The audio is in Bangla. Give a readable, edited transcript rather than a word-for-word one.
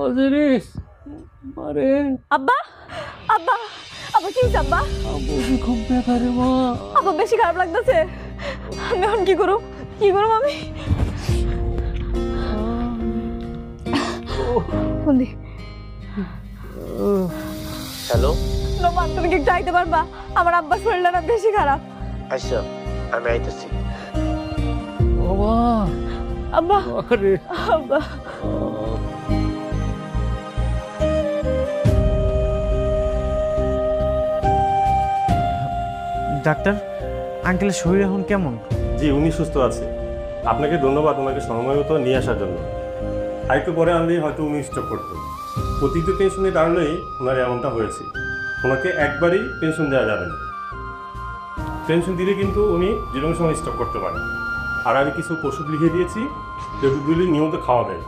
অজিরিস মারে আব্বা আব্বা আব্বা কি হইছে আব্বা? বুঝি খুব ব্যথা রে মা। আব্বা বেশি খারাপ লাগতেছে। আমি এখন কি করব আমি? বন্দি হ্যালো, নোমান, তুমি কি একটু আইতে পারবা? আমার আব্বার শরীরটা না বেশি খারাপ। আচ্ছা আমি আইতেছি। বাবা আব্বা আরে আব্বা ডাক্তার, আঙ্কেলের শরীর এখন কেমন? জি, উনি সুস্থ আছে। আপনাকে ধন্যবাদ ওনাকে সময় মতো নিয়ে আসার জন্য। আরেকটু পরে আনলেই হয়তো উনি স্ট্রোক করতেন। অতিরিক্ত টেনশনের কারণেই ওনার এমনটা হয়েছে। ওনাকে একবারই পেনশন দেওয়া যাবে না। পেনশন দিলে কিন্তু উনি যে কোনো সময় স্ট্রোক করতে পারেন। আর আমি কিছু ওষুধ লিখে দিয়েছি, যেগুলি নিয়মিত খাওয়াবেন।